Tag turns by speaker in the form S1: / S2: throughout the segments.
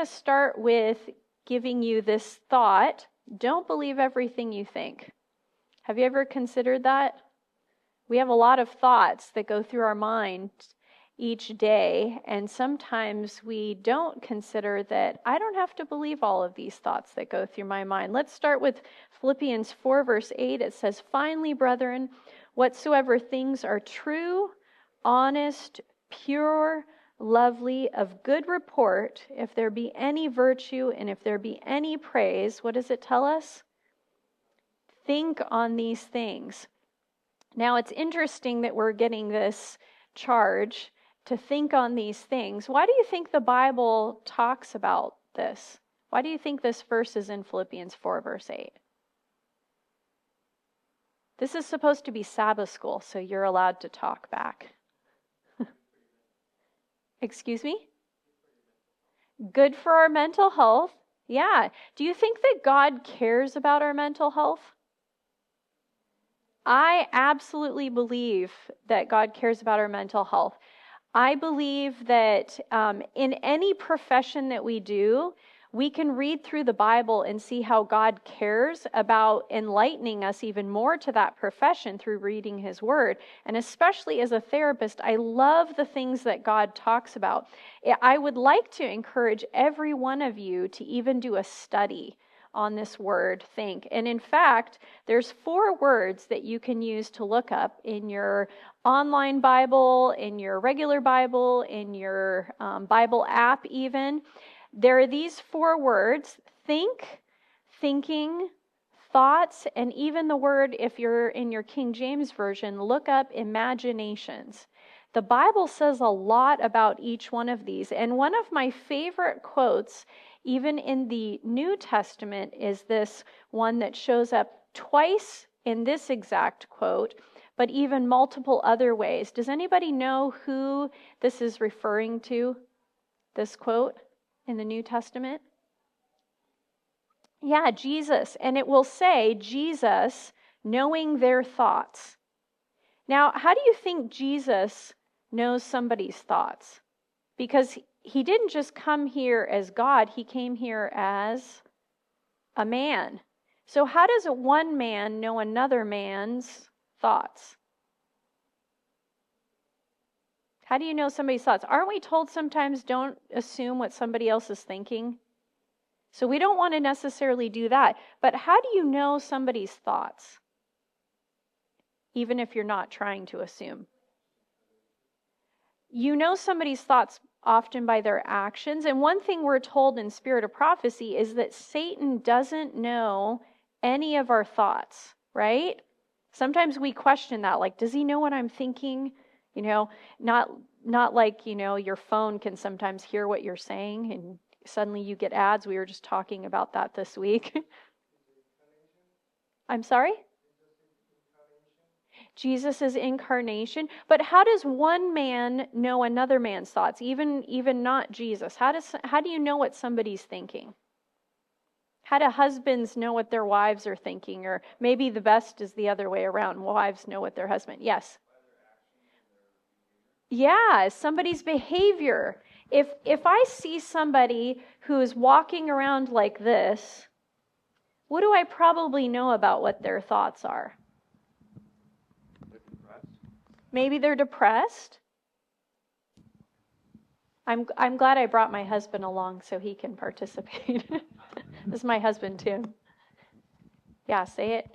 S1: start with giving you this thought. Don't believe everything you think. Have you ever considered that? We have a lot of thoughts that go through our mind each day, and sometimes we don't consider that I don't have to believe all of these thoughts that go through my mind. Let's start with Philippians 4, verse 8. It says, "Finally, brethren, whatsoever things are true, honest, pure, lovely, of good report, if there be any virtue and if there be any praise," what does it tell us? Think on these things. Now, it's interesting that we're getting this charge to think on these things. Why do you think the Bible talks about this? Why do you think this verse is in Philippians 4, verse 8? This is supposed to be Sabbath school, so you're allowed to talk back. Excuse me? Good for our mental health. Yeah. Do you think that God cares about our mental health? I absolutely believe that God cares about our mental health. I believe that in any profession that we do, we can read through the Bible and see how God cares about enlightening us even more to that profession through reading His Word. And especially as a therapist, I love the things that God talks about. I would like to encourage every one of you to even do a study on this word, think. And in fact, there's 4 words that you can use to look up in your online Bible, in your regular Bible, in your Bible app even. There are these 4 words: think, thinking, thoughts, and even the word, if you're in your King James Version, look up imaginations. The Bible says a lot about each one of these. And one of my favorite quotes, even in the New Testament, is this one that shows up twice in this exact quote, but even multiple other ways. Does anybody know who this is referring to, this quote in the New Testament? Yeah, Jesus. And it will say, Jesus knowing their thoughts. Now, how do you think Jesus knows somebody's thoughts? Because He didn't just come here as God, He came here as a man. So how does one man know another man's thoughts? How do you know somebody's thoughts? Aren't we told sometimes don't assume what somebody else is thinking? So we don't want to necessarily do that. But how do you know somebody's thoughts? Even if you're not trying to assume. You know somebody's thoughts often by their actions. And one thing we're told in Spirit of Prophecy is that Satan doesn't know any of our thoughts, right? Sometimes we question that, like, does he know what I'm thinking? You know, not like, you know, your phone can sometimes hear what you're saying and suddenly you get ads. We were just talking about that this week. I'm sorry? Jesus' incarnation. But how does one man know another man's thoughts? Even not Jesus. How do you know what somebody's thinking? How do husbands know what their wives are thinking? Or maybe the best is the other way around. Wives know what their husband. Yes. Yeah, somebody's behavior. If I see somebody who is walking around like this, what do I probably know about what their thoughts are? Maybe they're depressed. I'm glad I brought my husband along so he can participate. This is my husband too. Yeah, say it.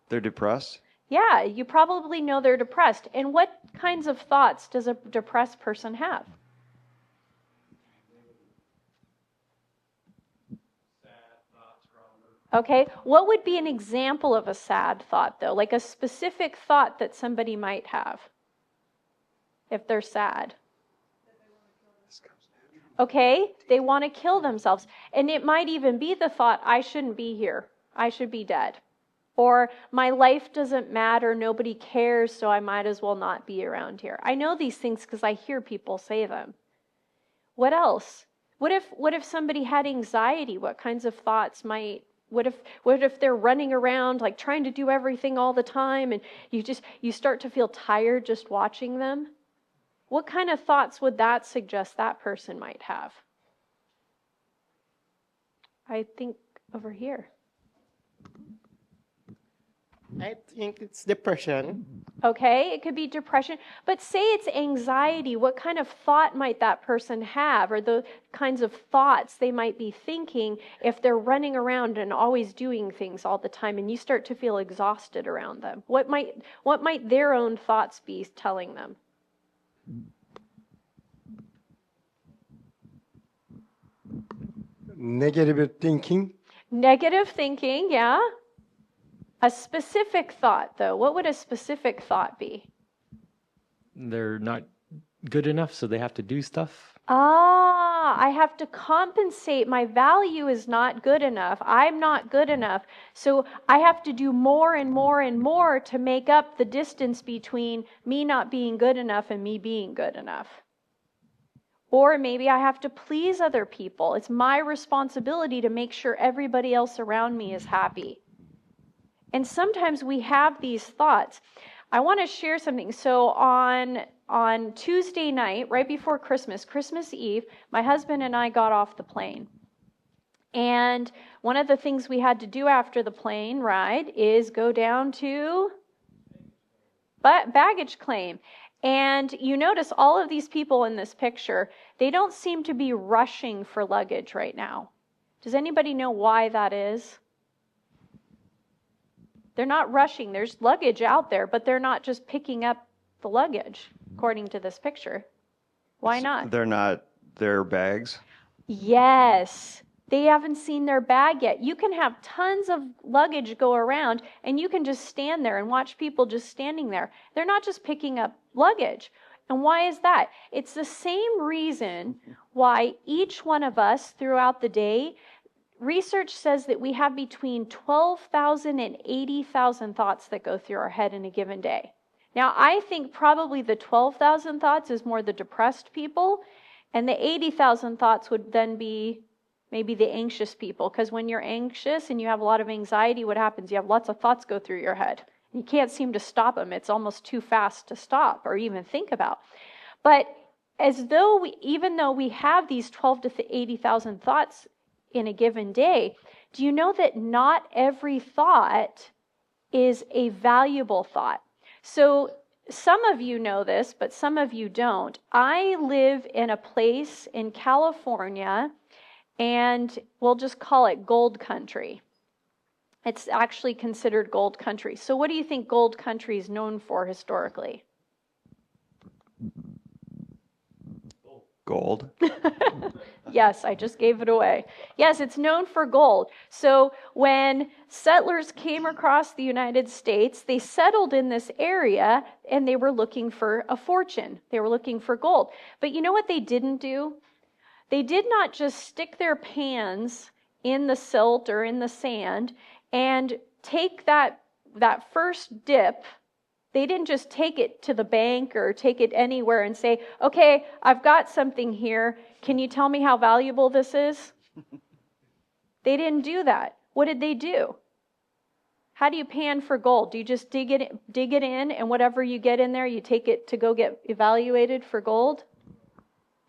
S2: They're depressed?
S1: Yeah, you probably know they're depressed. And what kinds of thoughts does a depressed person have? Okay, what would be an example of a sad thought, though? Like a specific thought that somebody might have if they're sad. Okay, they want to kill themselves. And it might even be the thought, I shouldn't be here. I should be dead. Or my life doesn't matter, nobody cares, so I might as well not be around here. I know these things because I hear people say them. What else? What if somebody had anxiety? What kinds of thoughts might... What if they're running around like trying to do everything all the time and you start to feel tired just watching them? What kind of thoughts would that suggest that person might have? I think over here.
S2: I think it's depression.
S1: Okay, it could be depression, but say it's anxiety. What kind of thought might that person have, or the kinds of thoughts they might be thinking if they're running around and always doing things all the time, and you start to feel exhausted around them? What might their own thoughts be telling them?
S3: Negative thinking.
S1: Negative thinking, yeah. A specific thought, though. What would a specific thought be?
S4: They're not good enough, so they have to do stuff.
S1: I have to compensate. My value is not good enough. I'm not good enough. So I have to do more and more and more to make up the distance between me not being good enough and me being good enough. Or maybe I have to please other people. It's my responsibility to make sure everybody else around me is happy. And sometimes we have these thoughts. I want to share something. So on Tuesday night, right before Christmas Eve, my husband and I got off the plane. And one of the things we had to do after the plane ride is go down to baggage claim. And you notice all of these people in this picture, they don't seem to be rushing for luggage right now. Does anybody know why that is? They're not rushing. There's luggage out there, but they're not just picking up the luggage, according to this picture. Why not?
S5: They're not their bags?
S1: Yes. They haven't seen their bag yet. You can have tons of luggage go around, and you can just stand there and watch people just standing there. They're not just picking up luggage. And why is that? It's the same reason why each one of us throughout the day, research says that we have between 12,000 and 80,000 thoughts that go through our head in a given day. Now, I think probably the 12,000 thoughts is more the depressed people, and the 80,000 thoughts would then be maybe the anxious people, because when you're anxious and you have a lot of anxiety, what happens? You have lots of thoughts go through your head. You can't seem to stop them. It's almost too fast to stop or even think about. But even though we have these 12 to 80,000 thoughts in a given day, do you know that not every thought is a valuable thought? So some of you know this, but some of you don't. I live in a place in California, and we'll just call it gold country. It's actually considered gold country. So what do you think gold country is known for historically?
S5: Gold.
S1: Yes, I just gave it away. Yes, it's known for gold. So when settlers came across the United States, they settled in this area and they were looking for a fortune. They were looking for gold. But you know what they didn't do? They did not just stick their pans in the silt or in the sand and take that first dip. They didn't just take it to the bank or take it anywhere and say, okay, I've got something here. Can you tell me how valuable this is? They didn't do that. What did they do? How do you pan for gold? Do you just dig it in, and whatever you get in there, you take it to go get evaluated for gold?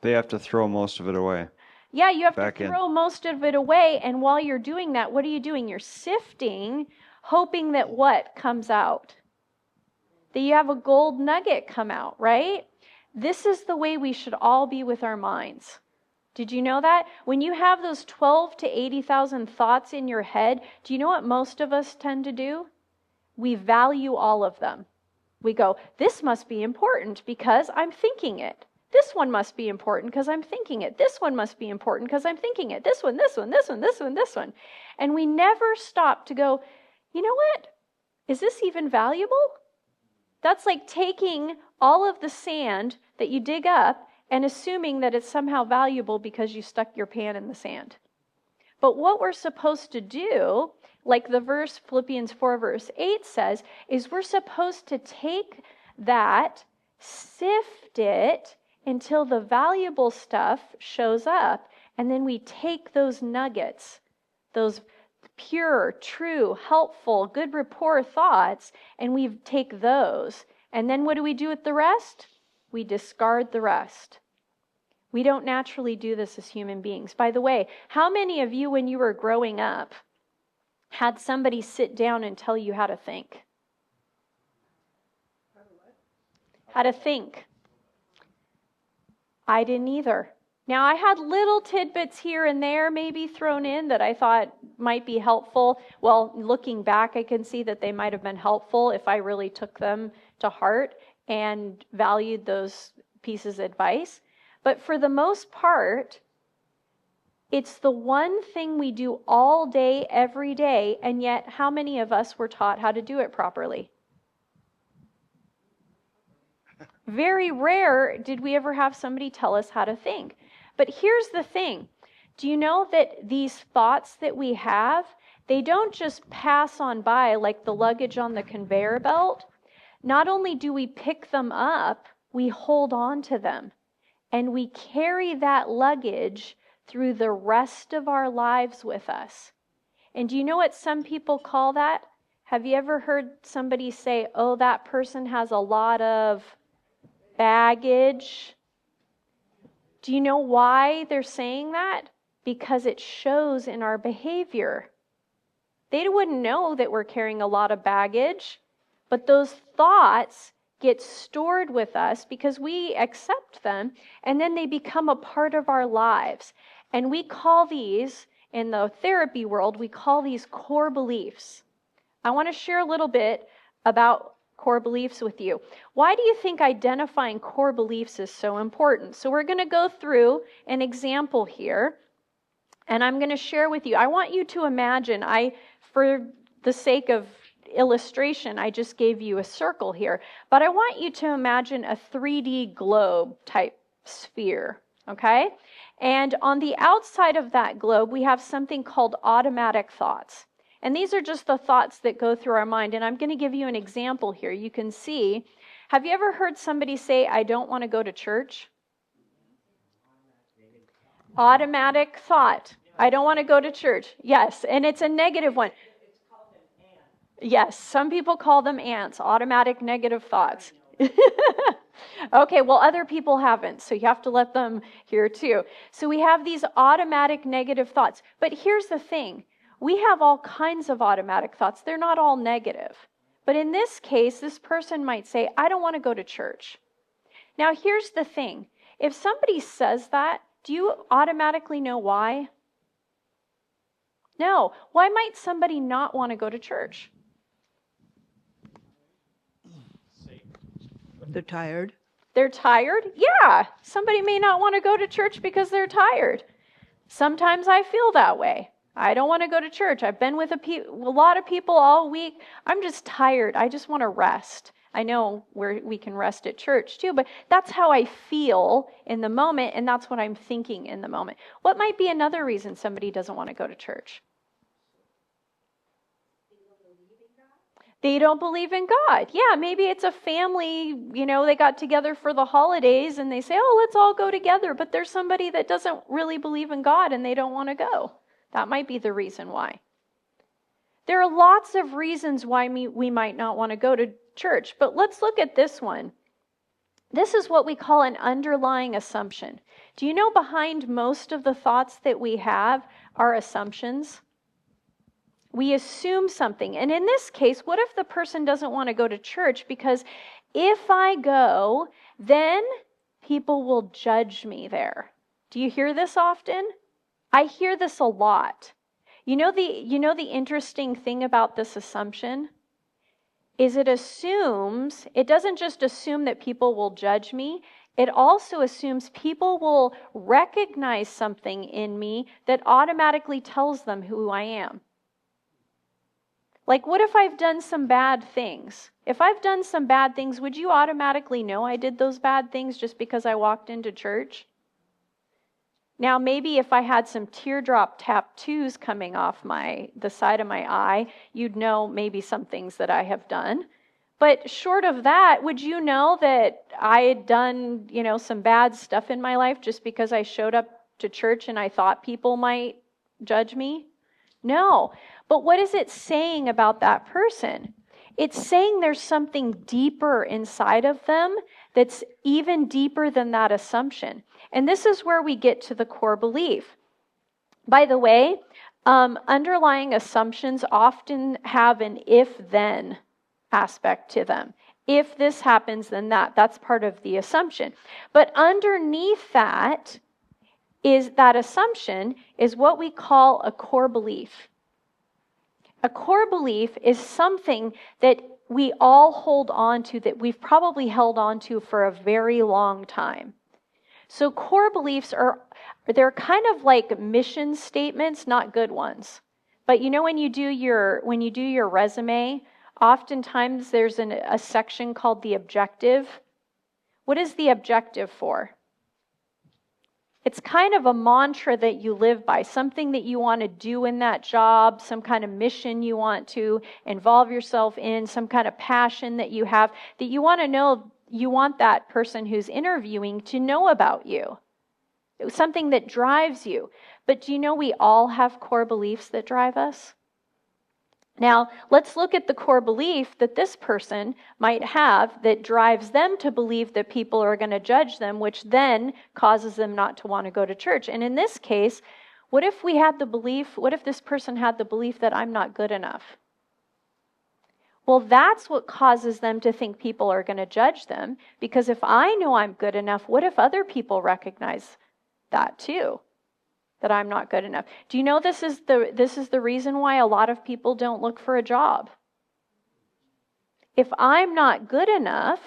S5: They have to throw most of it away.
S1: Yeah, you have
S5: Back
S1: to
S5: in.
S1: throw most of it away, and while you're doing that, what are you doing? You're sifting, hoping that what comes out? That you have a gold nugget come out, right? This is the way we should all be with our minds. Did you know that? When you have those 12 to 80,000 thoughts in your head, do you know what most of us tend to do? We value all of them. We go, this must be important because I'm thinking it. This one must be important because I'm thinking it. This one must be important because I'm thinking it. This one, this one, this one, this one, this one. And we never stop to go, you know what? Is this even valuable? That's like taking all of the sand that you dig up and assuming that it's somehow valuable because you stuck your pan in the sand. But what we're supposed to do, like the verse Philippians 4 verse 8 says, is we're supposed to take that, sift it until the valuable stuff shows up, and then we take those nuggets, those pure, true, helpful, good rapport thoughts, and we take those. And then what do we do with the rest? We discard the rest. We don't naturally do this as human beings. By the way, how many of you, when you were growing up, had somebody sit down and tell you how to think? How to think. I didn't either. Now, I had little tidbits here and there maybe thrown in that I thought might be helpful. Well, looking back, I can see that they might have been helpful if I really took them to heart and valued those pieces of advice. But for the most part, it's the one thing we do all day, every day, and yet how many of us were taught how to do it properly? Very rare did we ever have somebody tell us how to think. But here's the thing. Do you know that these thoughts that we have, they don't just pass on by like the luggage on the conveyor belt. Not only do we pick them up, we hold on to them. And we carry that luggage through the rest of our lives with us. And do you know what some people call that? Have you ever heard somebody say, oh, that person has a lot of baggage? Do you know why they're saying that? Because it shows in our behavior. They wouldn't know that we're carrying a lot of baggage, but those thoughts get stored with us because we accept them, and then they become a part of our lives. And we call these, in the therapy world, we call these core beliefs. I want to share a little bit about core beliefs with you. Why do you think identifying core beliefs is so important? So we're going to go through an example here, and I'm going to share with you. I want you to imagine, for the sake of illustration, I just gave you a circle here, but I want you to imagine a 3D globe type sphere, okay? And on the outside of that globe, we have something called automatic thoughts. And these are just the thoughts that go through our mind. And I'm going to give you an example here. You can see, have you ever heard somebody say, I don't want to go to church? Automatic thought. I don't want to go to church. Yes, and it's a negative one. Yes, some people call them ants, automatic negative thoughts. Okay, well, other people haven't, so you have to let them hear too. So we have these automatic negative thoughts. But here's the thing. We have all kinds of automatic thoughts. They're not all negative. But in this case, this person might say, I don't want to go to church. Now, here's the thing. If somebody says that, do you automatically know why? No. Why might somebody not want to go to church?
S3: They're tired.
S1: They're tired? Yeah. Somebody may not want to go to church because they're tired. Sometimes I feel that way. I don't want to go to church. I've been with a lot of people all week. I'm just tired. I just want to rest. I know we can rest at church too, but that's how I feel in the moment, and that's what I'm thinking in the moment. What might be another reason somebody doesn't want to go to church? They don't believe in God. Yeah, maybe it's a family, they got together for the holidays and they say, oh, let's all go together. But there's somebody that doesn't really believe in God and they don't want to go. That might be the reason why. There are lots of reasons why we might not want to go to church. But let's look at this one. This is what we call an underlying assumption. Do you know behind most of the thoughts that we have are assumptions? We assume something. And in this case, what if the person doesn't want to go to church because if I go, then people will judge me there. Do you hear this often? I hear this a lot. You know the interesting thing about this assumption is it doesn't just assume that people will judge me. It also assumes people will recognize something in me that automatically tells them who I am. Like, what if I've done some bad things? If I've done some bad things, would you automatically know I did those bad things just because I walked into church? Now, maybe if I had some teardrop tattoos coming off the side of my eye, you'd know maybe some things that I have done. But short of that, would you know that I had done, some bad stuff in my life just because I showed up to church and I thought people might judge me? No. But what is it saying about that person? It's saying there's something deeper inside of them that's even deeper than that assumption. And this is where we get to the core belief. By the way, underlying assumptions often have an if-then aspect to them. If this happens, then that's part of the assumption. But underneath that assumption is what we call a core belief. A core belief is something that we all hold on to, that we've probably held on to for a very long time. So core beliefs they're kind of like mission statements, not good ones. But you know, when you do your resume, oftentimes there's a section called the objective. What is the objective for? It's kind of a mantra that you live by, something that you want to do in that job, some kind of mission you want to involve yourself in, some kind of passion that you have, that you want to know, you want that person who's interviewing to know about you. Something that drives you. But do you know we all have core beliefs that drive us? Now, let's look at the core belief that this person might have that drives them to believe that people are going to judge them, which then causes them not to want to go to church. And in this case, what if this person had the belief that I'm not good enough? Well, that's what causes them to think people are going to judge them, because if I know I'm good enough, what if other people recognize that too? That I'm not good enough. Do you know this is the reason why a lot of people don't look for a job? If I'm not good enough,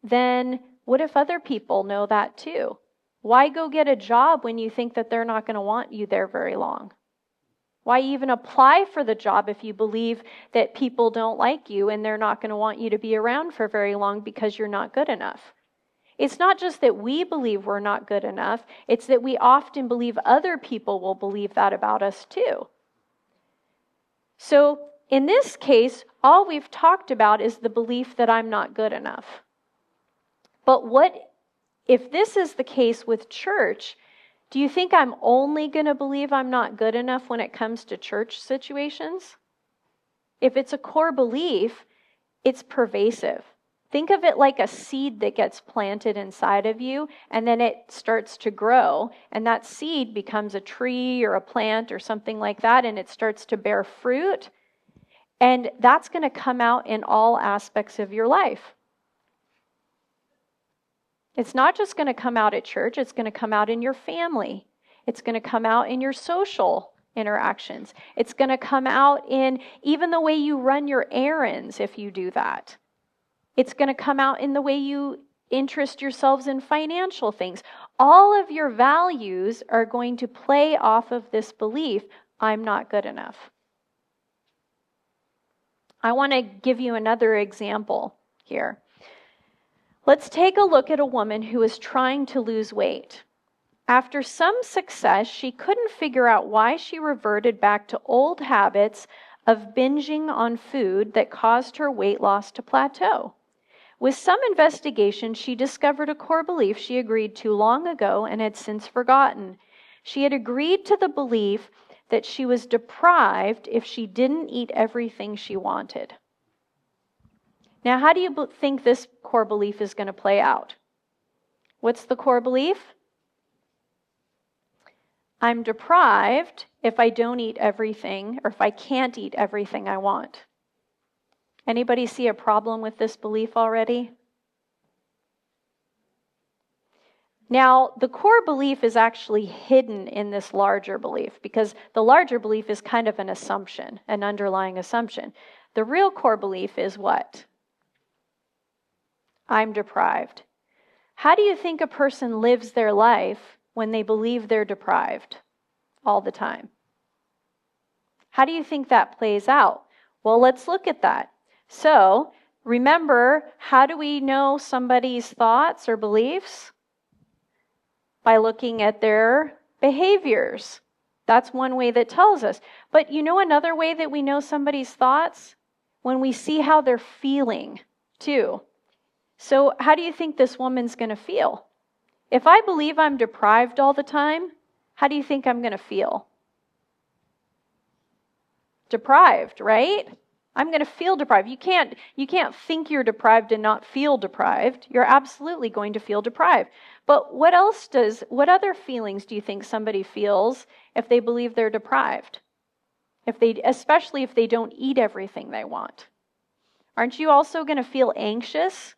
S1: then what if other people know that too? Why go get a job when you think that they're not going to want you there very long? Why even apply for the job if you believe that people don't like you and they're not going to want you to be around for very long because you're not good enough? It's not just that we believe we're not good enough, it's that we often believe other people will believe that about us too. So in this case, all we've talked about is the belief that I'm not good enough. But what if this is the case with church? Do you think I'm only going to believe I'm not good enough when it comes to church situations? If it's a core belief, it's pervasive. Think of it like a seed that gets planted inside of you, and then it starts to grow, and that seed becomes a tree or a plant or something like that, and it starts to bear fruit, and that's going to come out in all aspects of your life. It's not just going to come out at church, it's going to come out in your family. It's going to come out in your social interactions. It's going to come out in even the way you run your errands if you do that. It's going to come out in the way you interest yourselves in financial things. All of your values are going to play off of this belief, I'm not good enough. I want to give you another example here. Let's take a look at a woman who is trying to lose weight. After some success, she couldn't figure out why she reverted back to old habits of binging on food that caused her weight loss to plateau. With some investigation, she discovered a core belief she agreed to long ago and had since forgotten. She had agreed to the belief that she was deprived if she didn't eat everything she wanted. Now, how do you think this core belief is going to play out? What's the core belief? I'm deprived if I don't eat everything, or if I can't eat everything I want. Anybody see a problem with this belief already? Now, the core belief is actually hidden in this larger belief, because the larger belief is kind of an assumption, an underlying assumption. The real core belief is what? I'm deprived. How do you think a person lives their life when they believe they're deprived all the time? How do you think that plays out? Well, let's look at that. So, remember, how do we know somebody's thoughts or beliefs? By looking at their behaviors. That's one way that tells us. But you know another way that we know somebody's thoughts? When we see how they're feeling, too. So, how do you think this woman's going to feel? If I believe I'm deprived all the time, how do you think I'm going to feel? Deprived, right? I'm going to feel deprived. You can't think you're deprived and not feel deprived. You're absolutely going to feel deprived. But what other feelings do you think somebody feels if they believe they're deprived? Especially if they don't eat everything they want. Aren't you also going to feel anxious?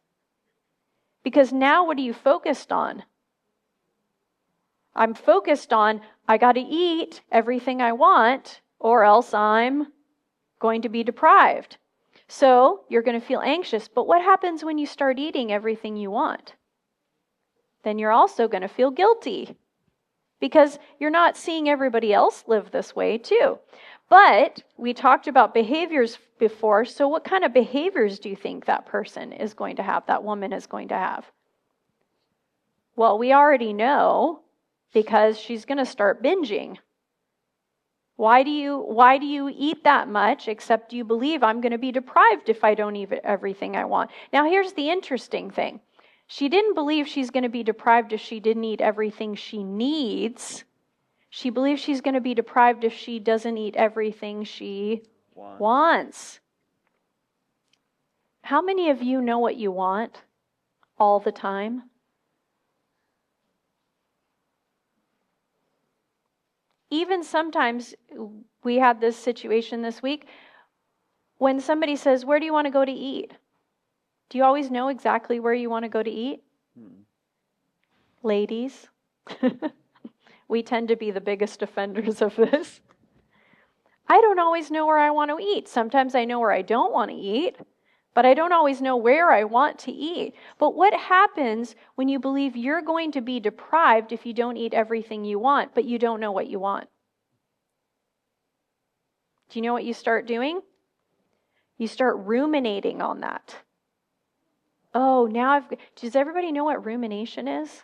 S1: Because now what are you focused on? I'm focused on, I got to eat everything I want, or else I'm going to be deprived. So you're going to feel anxious. But what happens when you start eating everything you want? Then you're also going to feel guilty, because you're not seeing everybody else live this way too. But we talked about behaviors before, so what kind of behaviors do you think that person is going to have, that woman is going to have? Well, we already know, because she's going to start binging. Why do you eat that much, except you believe I'm going to be deprived if I don't eat everything I want? Now, here's the interesting thing. She didn't believe she's going to be deprived if she didn't eat everything she needs. She believes she's going to be deprived if she doesn't eat everything she wants. How many of you know what you want all the time? Even sometimes, we had this situation this week, when somebody says, where do you want to go to eat? Do you always know exactly where you want to go to eat? Ladies, we tend to be the biggest offenders of this. I don't always know where I want to eat. Sometimes I know where I don't want to eat, but I don't always know where I want to eat. But what happens when you believe you're going to be deprived if you don't eat everything you want, but you don't know what you want? Do you know what you start doing? You start ruminating on that. Oh, does everybody know what rumination is?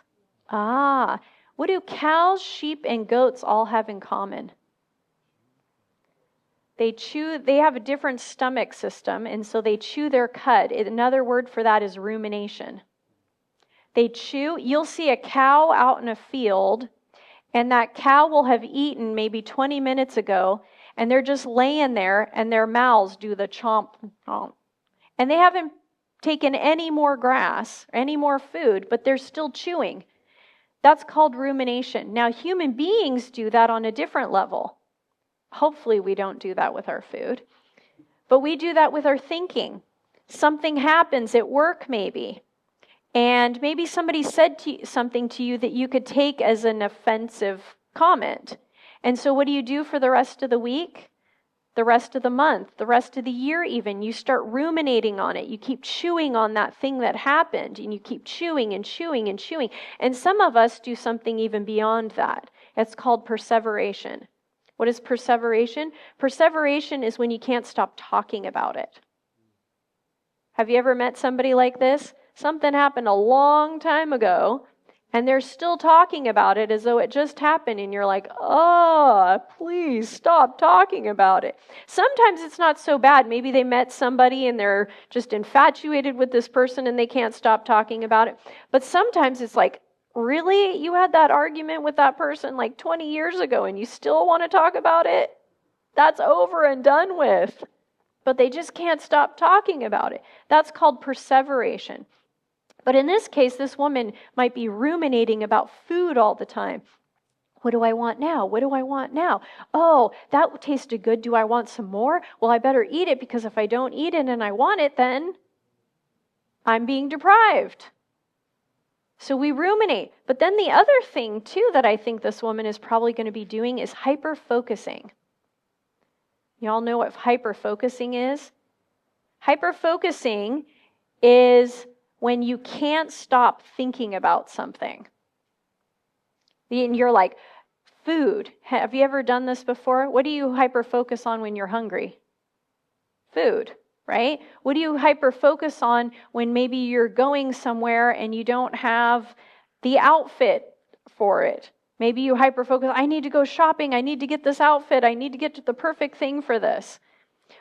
S1: What do cows, sheep, and goats all have in common? They have a different stomach system, and so they chew their cud. Another word for that is rumination. You'll see a cow out in a field, and that cow will have eaten maybe 20 minutes ago, and they're just laying there, and their mouths do the chomp, chomp. And they haven't taken any more grass, any more food, but they're still chewing. That's called rumination. Now, human beings do that on a different level. Hopefully we don't do that with our food. But we do that with our thinking. Something happens at work maybe. And maybe somebody said something to you that you could take as an offensive comment. And so what do you do for the rest of the week? The rest of the month, the rest of the year even? You start ruminating on it. You keep chewing on that thing that happened. And you keep chewing and chewing and chewing. And some of us do something even beyond that. It's called perseveration. What is perseveration? Perseveration is when you can't stop talking about it. Have you ever met somebody like this? Something happened a long time ago, and they're still talking about it as though it just happened, and you're like, oh, please stop talking about it. Sometimes it's not so bad. Maybe they met somebody and they're just infatuated with this person and they can't stop talking about it. But sometimes it's like, really? You had that argument with that person like 20 years ago and you still want to talk about it? That's over and done with. But they just can't stop talking about it. That's called perseveration. But in this case, this woman might be ruminating about food all the time. What do I want now? What do I want now? Oh, that tasted good. Do I want some more? Well, I better eat it, because if I don't eat it and I want it, then I'm being deprived. So we ruminate. But then the other thing, too, that I think this woman is probably going to be doing is hyper-focusing. Y'all know what hyper-focusing is? Hyper-focusing is when you can't stop thinking about something. And you're like, food. Have you ever done this before? What do you hyper-focus on when you're hungry? Food, right? What do you hyper-focus on when maybe you're going somewhere and you don't have the outfit for it? Maybe you hyper-focus, I need to go shopping, I need to get this outfit, I need to get to the perfect thing for this.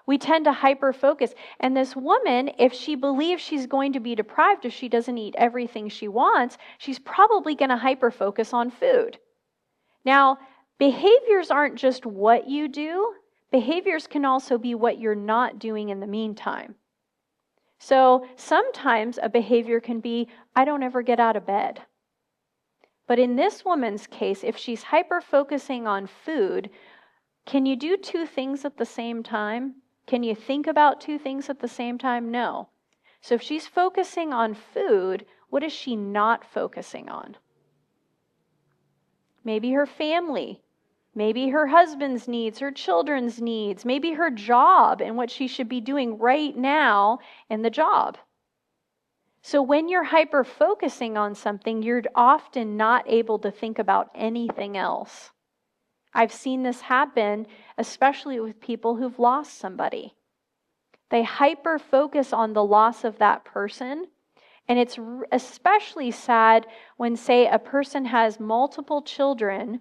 S1: We tend to hyper-focus. And this woman, if she believes she's going to be deprived if she doesn't eat everything she wants, she's probably going to hyper-focus on food. Now, behaviors aren't just what you do. Behaviors can also be what you're not doing in the meantime. So sometimes a behavior can be, I don't ever get out of bed. But in this woman's case, if she's hyper-focusing on food, can you do two things at the same time? Can you think about two things at the same time? No. So if she's focusing on food, what is she not focusing on? Maybe her family. Maybe her husband's needs, her children's needs, maybe her job and what she should be doing right now in the job. So when you're hyper-focusing on something, you're often not able to think about anything else. I've seen this happen, especially with people who've lost somebody. They hyper-focus on the loss of that person, and it's especially sad when, say, a person has multiple children.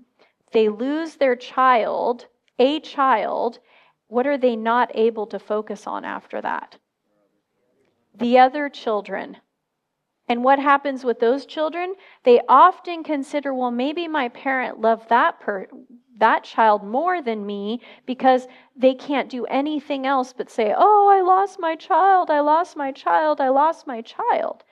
S1: They lose their child, what are they not able to focus on after that? The other children. And what happens with those children? They often consider, well, maybe my parent loved that child more than me, because they can't do anything else but say, oh, I lost my child, I lost my child, I lost my child.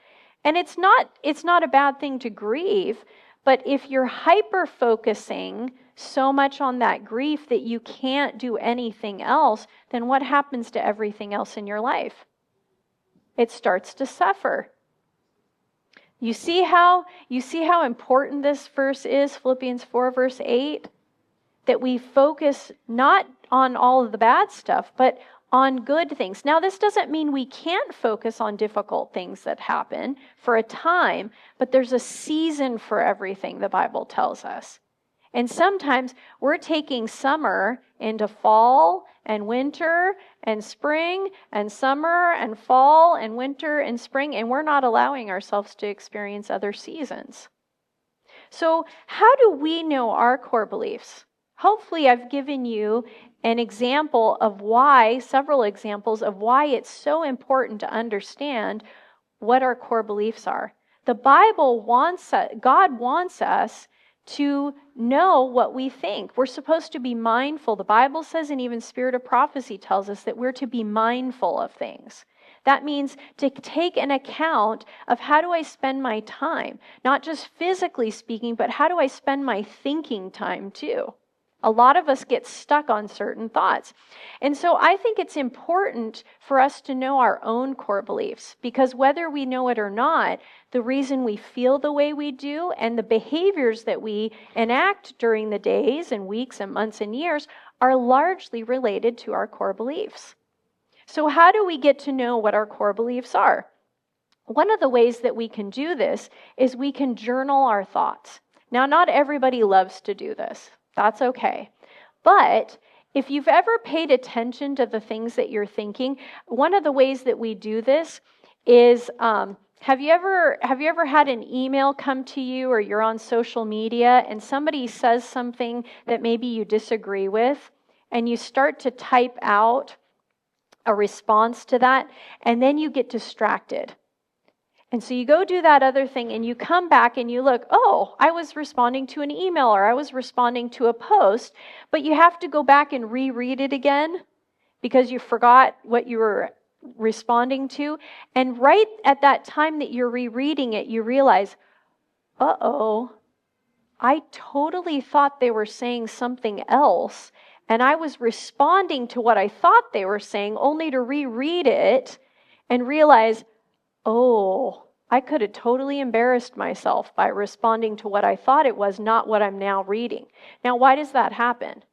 S1: And it's not a bad thing to grieve. But if you're hyper-focusing so much on that grief that you can't do anything else, then what happens to everything else in your life? It starts to suffer. You see how important this verse is, Philippians 4, verse 8? That we focus not on all of the bad stuff, but on good things. Now, this doesn't mean we can't focus on difficult things that happen for a time, but there's a season for everything, the Bible tells us. And sometimes we're taking summer into fall and winter and spring and summer and fall and winter and spring, and we're not allowing ourselves to experience other seasons. So how do we know our core beliefs? Hopefully I've given you an example of why, several examples of why it's so important to understand what our core beliefs are. The Bible God wants us to know what we think. We're supposed to be mindful. The Bible says, and even Spirit of Prophecy tells us, that we're to be mindful of things. That means to take an account of, how do I spend my time? Not just physically speaking, but how do I spend my thinking time too? A lot of us get stuck on certain thoughts. And so I think it's important for us to know our own core beliefs, because whether we know it or not, the reason we feel the way we do and the behaviors that we enact during the days and weeks and months and years are largely related to our core beliefs. So how do we get to know what our core beliefs are? One of the ways that we can do this is we can journal our thoughts. Now, not everybody loves to do this. That's okay. But if you've ever paid attention to the things that you're thinking, one of the ways that we do this is, have you ever had an email come to you, or you're on social media and somebody says something that maybe you disagree with, and you start to type out a response to that, and then you get distracted. And so you go do that other thing, and you come back and you look, oh, I was responding to an email, or I was responding to a post, but you have to go back and reread it again because you forgot what you were responding to. And right at that time that you're rereading it, you realize, uh-oh, I totally thought they were saying something else, and I was responding to what I thought they were saying, only to reread it and realize, oh, I could have totally embarrassed myself by responding to what I thought it was, not what I'm now reading. Now, why does that happen?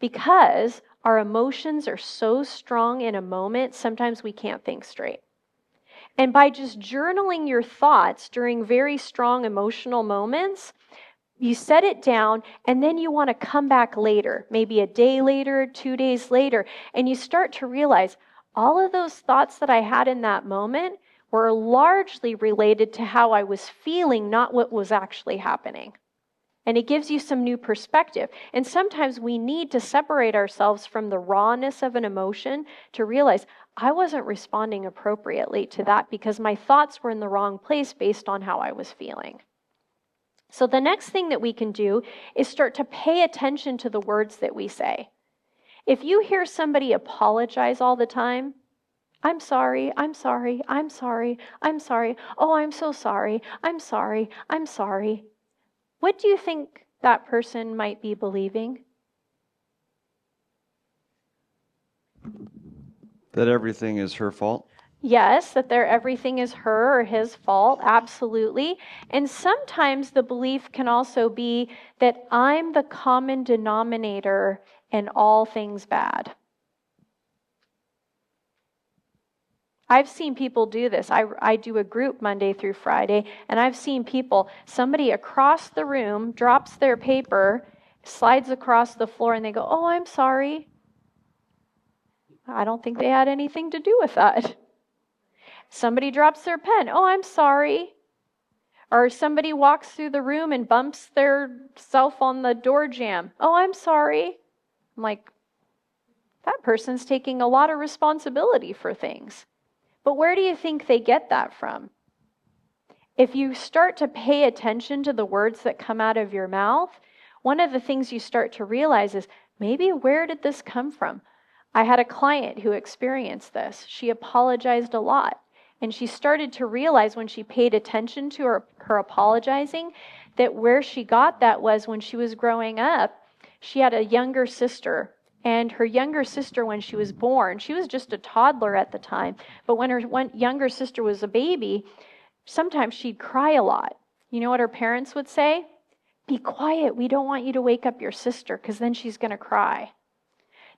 S1: Because our emotions are so strong in a moment, sometimes we can't think straight. And by just journaling your thoughts during very strong emotional moments, you set it down, and then you want to come back later, maybe a day later, 2 days later, and you start to realize all of those thoughts that I had in that moment were largely related to how I was feeling, not what was actually happening. And it gives you some new perspective. And sometimes we need to separate ourselves from the rawness of an emotion to realize I wasn't responding appropriately to that because my thoughts were in the wrong place based on how I was feeling. So the next thing that we can do is start to pay attention to the words that we say. If you hear somebody apologize all the time, I'm sorry, I'm sorry, I'm sorry, I'm sorry, oh, I'm so sorry, I'm sorry, I'm sorry. What do you think that person might be believing?
S5: That everything is her fault?
S1: Yes, that everything is her or his fault, absolutely. And sometimes the belief can also be that I'm the common denominator in all things bad. I've seen people do this. I do a group Monday through Friday, and I've seen people, somebody across the room drops their paper, slides across the floor, and they go, oh, I'm sorry. I don't think they had anything to do with that. Somebody drops their pen. Oh, I'm sorry. Or somebody walks through the room and bumps their self on the door jamb. Oh, I'm sorry. I'm like, that person's taking a lot of responsibility for things. But where do you think they get that from? If you start to pay attention to the words that come out of your mouth, one of the things you start to realize is, maybe where did this come from? I had a client who experienced this. She apologized a lot. And she started to realize when she paid attention to her apologizing that where she got that was when she was growing up, she had a younger sister. And her younger sister, when she was born, she was just a toddler at the time. But when her younger sister was a baby, sometimes she'd cry a lot. You know what her parents would say? Be quiet. We don't want you to wake up your sister because then she's going to cry.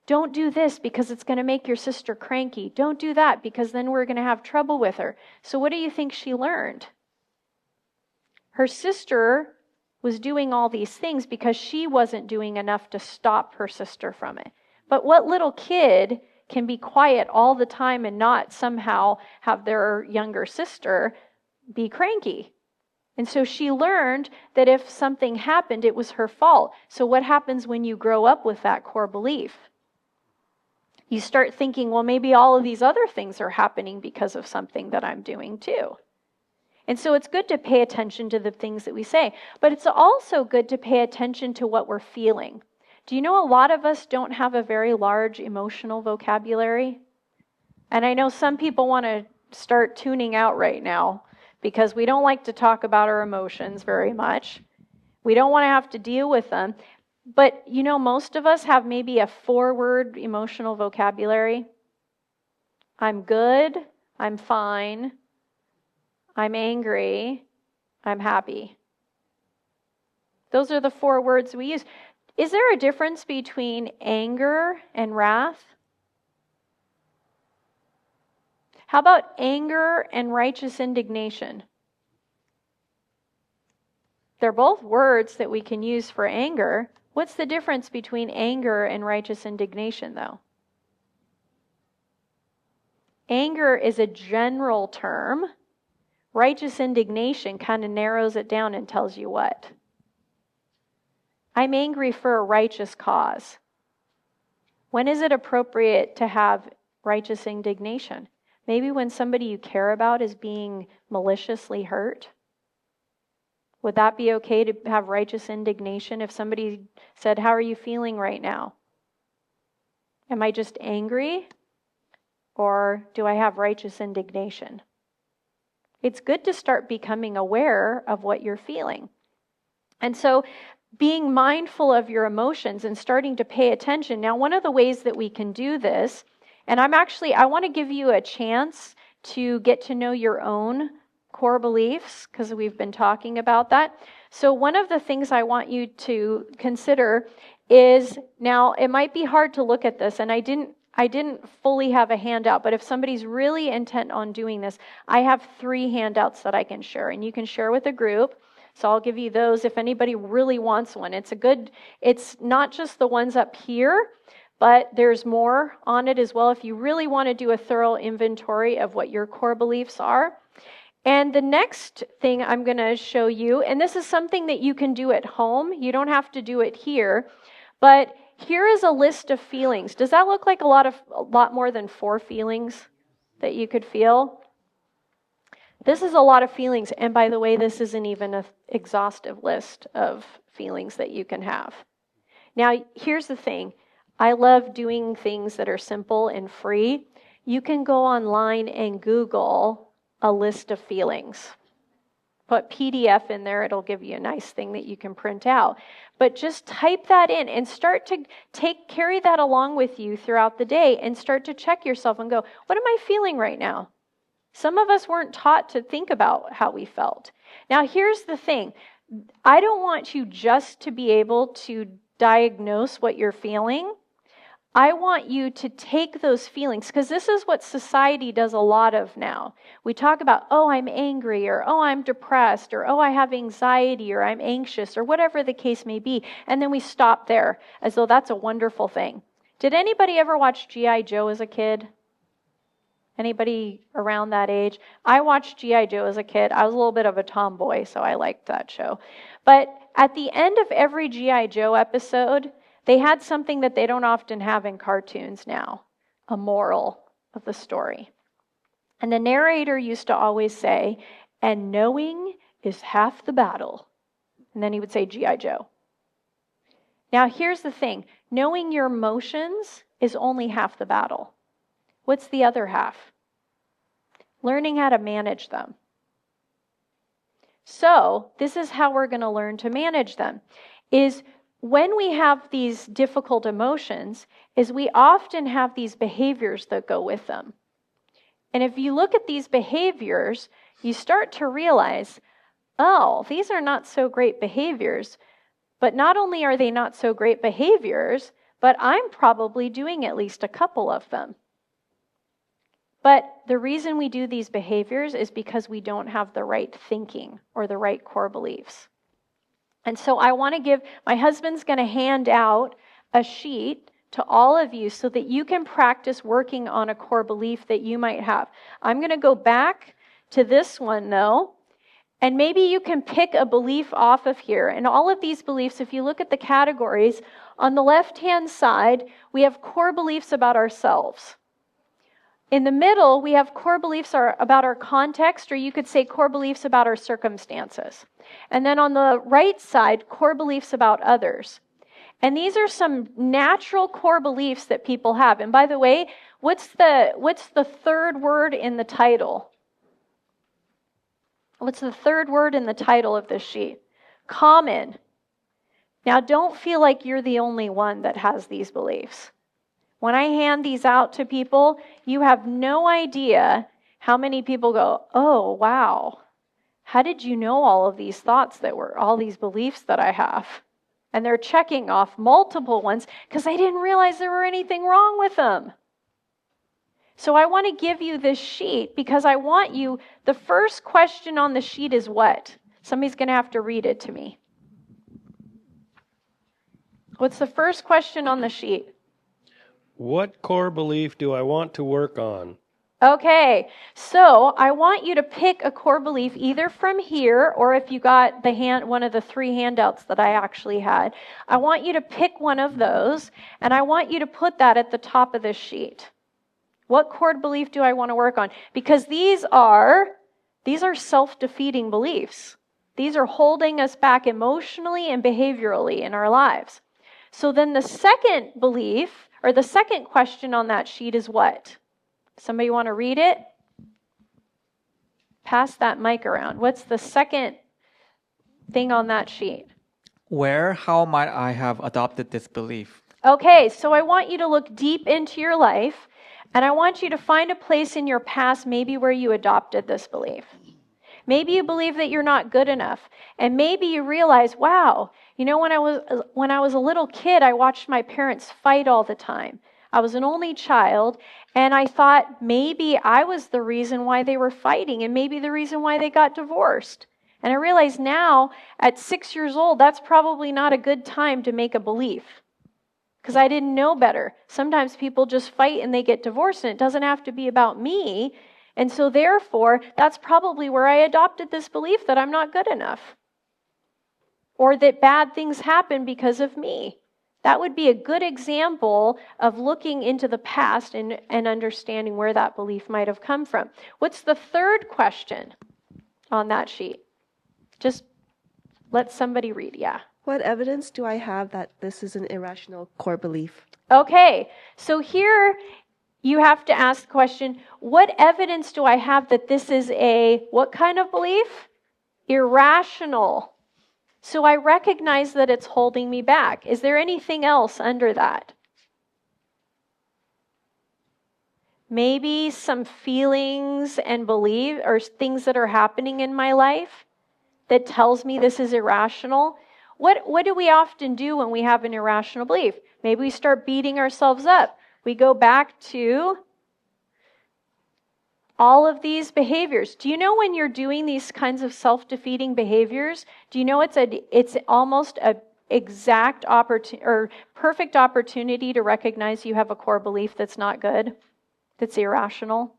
S1: Don't do this because it's going to make your sister cranky. Don't do that because then we're going to have trouble with her. So what do you think she learned? Her sister was doing all these things because she wasn't doing enough to stop her sister from it. But what little kid can be quiet all the time and not somehow have their younger sister be cranky? And so she learned that if something happened, it was her fault. So what happens when you grow up with that core belief? You start thinking, well, maybe all of these other things are happening because of something that I'm doing too. And so it's good to pay attention to the things that we say, but it's also good to pay attention to what we're feeling. Do you know a lot of us don't have a very large emotional vocabulary? And I know some people want to start tuning out right now because we don't like to talk about our emotions very much. We don't want to have to deal with them. But you know, most of us have maybe a 4-word emotional vocabulary. I'm good, I'm fine, I'm angry, I'm happy. Those are the 4 words we use. Is there a difference between anger and wrath? How about anger and righteous indignation? They're both words that we can use for anger. What's the difference between anger and righteous indignation, though? Anger is a general term. Righteous indignation kind of narrows it down and tells you what. I'm angry for a righteous cause. When is it appropriate to have righteous indignation? Maybe when somebody you care about is being maliciously hurt. Would that be okay to have righteous indignation if somebody said, how are you feeling right now? Am I just angry? Or do I have righteous indignation? It's good to start becoming aware of what you're feeling. And so being mindful of your emotions and starting to pay attention. Now, one of the ways that we can do this, and I want to give you a chance to get to know your own core beliefs, because we've been talking about that. So one of the things I want you to consider is, now it might be hard to look at this, and I didn't fully have a handout, but if somebody's really intent on doing this, I have 3 handouts that I can share, and you can share with a group. So I'll give you those if anybody really wants one. It's not just the ones up here, but there's more on it as well if you really want to do a thorough inventory of what your core beliefs are. And the next thing I'm going to show you, and this is something that you can do at home. You don't have to do it here, but here is a list of feelings. Does that look like a lot more than 4 feelings that you could feel? This is a lot of feelings, and by the way, this isn't even an exhaustive list of feelings that you can have. Now, here's the thing. I love doing things that are simple and free. You can go online and Google a list of feelings. Put PDF in there, it'll give you a nice thing that you can print out. But just type that in and start to carry that along with you throughout the day and start to check yourself and go, what am I feeling right now? Some of us weren't taught to think about how we felt. Now, here's the thing. I don't want you just to be able to diagnose what you're feeling. I want you to take those feelings, because this is what society does a lot of now. We talk about, oh, I'm angry, or oh, I'm depressed, or oh, I have anxiety, or I'm anxious, or whatever the case may be. And then we stop there as though that's a wonderful thing. Did anybody ever watch G.I. Joe as a kid? Anybody around that age? I watched G.I. Joe as a kid. I was a little bit of a tomboy, so I liked that show. But at the end of every G.I. Joe episode, they had something that they don't often have in cartoons now, a moral of the story. And the narrator used to always say, and knowing is half the battle. And then he would say G.I. Joe. Now here's the thing. Knowing your emotions is only half the battle. What's the other half? Learning how to manage them. So this is how we're going to learn to manage them. Is when we have these difficult emotions, is we often have these behaviors that go with them. And if you look at these behaviors, you start to realize, oh, these are not so great behaviors. But not only are they not so great behaviors, but I'm probably doing at least a couple of them. But the reason we do these behaviors is because we don't have the right thinking or the right core beliefs. And so I want to my husband's going to hand out a sheet to all of you so that you can practice working on a core belief that you might have. I'm going to go back to this one though, and maybe you can pick a belief off of here. And all of these beliefs, if you look at the categories, on the left-hand side, we have core beliefs about ourselves. In the middle, we have core beliefs about our context, or you could say core beliefs about our circumstances. And then on the right side, core beliefs about others. And these are some natural core beliefs that people have. And by the way, what's the third word in the title? What's the third word in the title of this sheet? Common. Now, don't feel like you're the only one that has these beliefs. When I hand these out to people, you have no idea how many people go, oh, wow. How did you know all of these thoughts all these beliefs that I have? And they're checking off multiple ones because I didn't realize there were anything wrong with them. So I want to give you this sheet because I want you, the first question on the sheet is what? Somebody's going to have to read it to me. What's the first question on the sheet?
S3: What core belief do I want to work on?
S1: Okay, so I want you to pick a core belief either from here or if you got one of the 3 handouts that I actually had. I want you to pick one of those and I want you to put that at the top of this sheet. What core belief do I want to work on? Because these are self-defeating beliefs. These are holding us back emotionally and behaviorally in our lives. So then the second belief, or the second question on that sheet is what? Somebody want to read it? Pass that mic around. What's the second thing on that sheet?
S6: How might I have adopted this belief?
S1: Okay, so I want you to look deep into your life, and I want you to find a place in your past maybe where you adopted this belief. Maybe you believe that you're not good enough, and maybe you realize, wow, when I was a little kid, I watched my parents fight all the time. I was an only child, and I thought maybe I was the reason why they were fighting, and maybe the reason why they got divorced. And I realize now, at 6 years old, that's probably not a good time to make a belief, because I didn't know better. Sometimes people just fight and they get divorced, and it doesn't have to be about me. And so therefore, that's probably where I adopted this belief that I'm not good enough, or that bad things happen because of me. That would be a good example of looking into the past and understanding where that belief might have come from. What's the third question on that sheet? Just Let somebody read, yeah.
S7: What evidence do I have that this is an irrational core belief?
S1: Okay, so here you have to ask the question, what evidence do I have that this is what kind of belief? Irrational. So I recognize that it's holding me back. Is there anything else under that? Maybe some feelings and belief or things that are happening in my life that tells me this is irrational. What do we often do when we have an irrational belief? Maybe we start beating ourselves up. We go back to all of these behaviors. Do you know when you're doing these kinds of self-defeating behaviors, do you know it's almost a exact opportunity or perfect opportunity to recognize you have a core belief that's not good, that's irrational?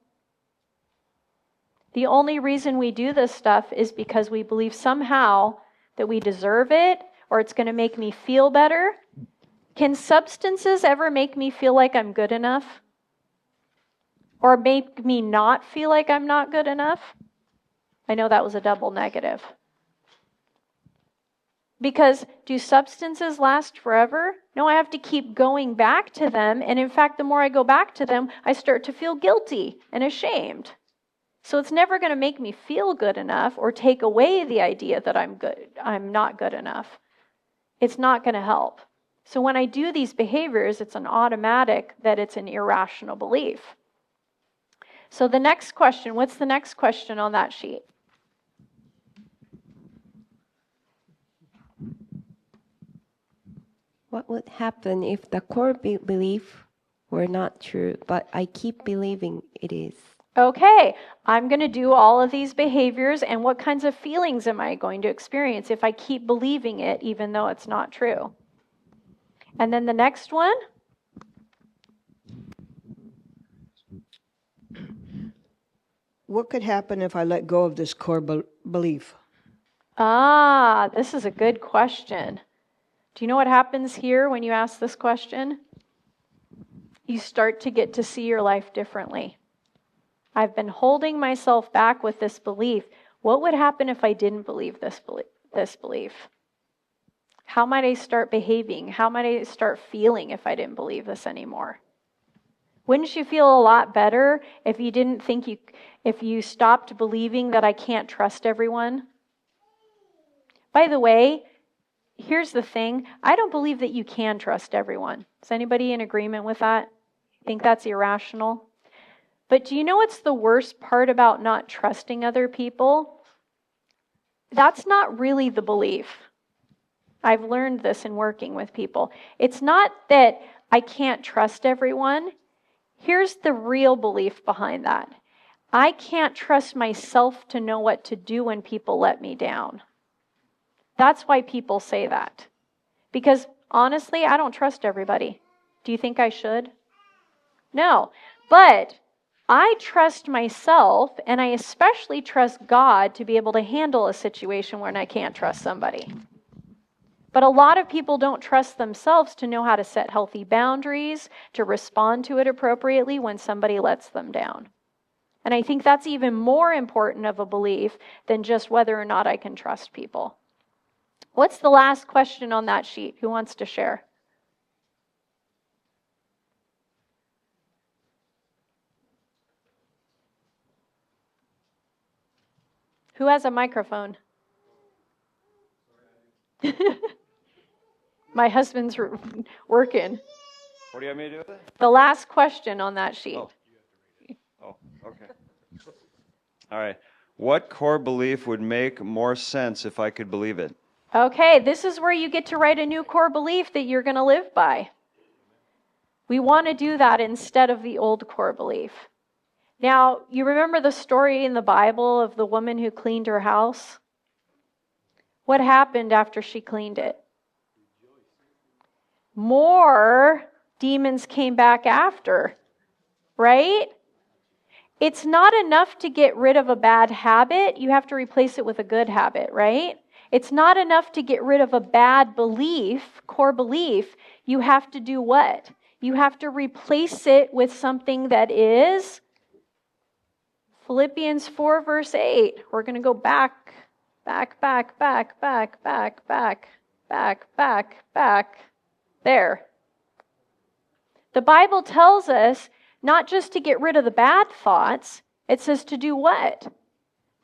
S1: The only reason we do this stuff is because we believe somehow that we deserve it or it's going to make me feel better. Can substances ever make me feel like I'm good enough? Or make me not feel like I'm not good enough? I know that was a double negative. Because do substances last forever? No, I have to keep going back to them. And in fact, the more I go back to them, I start to feel guilty and ashamed. So it's never going to make me feel good enough or take away the idea that I'm not good enough. It's not going to help. So when I do these behaviors, it's an automatic that it's an irrational belief. So the next question, what's the next question on that sheet?
S8: What would happen if the core belief were not true, but I keep believing it is?
S1: Okay, I'm going to do all of these behaviors, and what kinds of feelings am I going to experience if I keep believing it even though it's not true? And then the next one?
S9: What could happen if I let go of this core belief?
S1: This is a good question. Do you know what happens here when you ask this question? You start to get to see your life differently. I've been holding myself back with this belief. What would happen if I didn't believe this belief? How might I start behaving? How might I start feeling if I didn't believe this anymore? Wouldn't you feel a lot better if you stopped believing that I can't trust everyone? By the way, here's the thing. I don't believe that you can trust everyone. Is anybody in agreement with that? Think that's irrational? But do you know what's the worst part about not trusting other people? That's not really the belief. I've learned this in working with people. It's not that I can't trust everyone. Here's the real belief behind that. I can't trust myself to know what to do when people let me down. That's why people say that. Because honestly, I don't trust everybody. Do you think I should? No. But I trust myself, and I especially trust God to be able to handle a situation when I can't trust somebody. But a lot of people don't trust themselves to know how to set healthy boundaries, to respond to it appropriately when somebody lets them down. And I think that's even more important of a belief than just whether or not I can trust people. What's the last question on that sheet? Who wants to share? Who has a microphone? My husband's working.
S5: What do you want me to do with it?
S1: The last question on that sheet.
S5: Oh, okay. All right. What core belief would make more sense if I could believe it?
S1: Okay, this is where you get to write a new core belief that you're going to live by. We want to do that instead of the old core belief. Now, you remember the story in the Bible of the woman who cleaned her house? What happened after she cleaned it? More demons came back after, right? It's not enough to get rid of a bad habit. You have to replace it with a good habit, right? It's not enough to get rid of a bad belief, core belief. You have to do what? You have to replace it with something that is Philippians 4 verse 8. We're going to go back Back, back, back, back, back, back, back, back, back. There. The Bible tells us not just to get rid of the bad thoughts, it says to do what?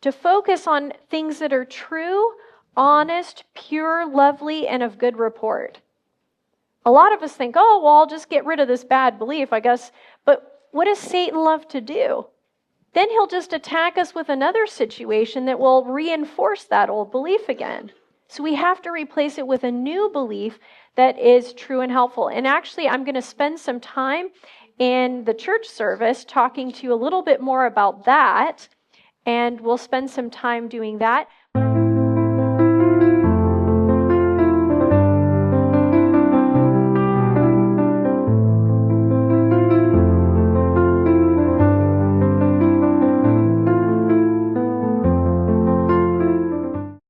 S1: To focus on things that are true, honest, pure, lovely, and of good report. A lot of us think, oh, well, I'll just get rid of this bad belief, I guess. But what does Satan love to do? Then he'll just attack us with another situation that will reinforce that old belief again. So we have to replace it with a new belief that is true and helpful. And actually, I'm going to spend some time in the church service talking to you a little bit more about that. And we'll spend some time doing that.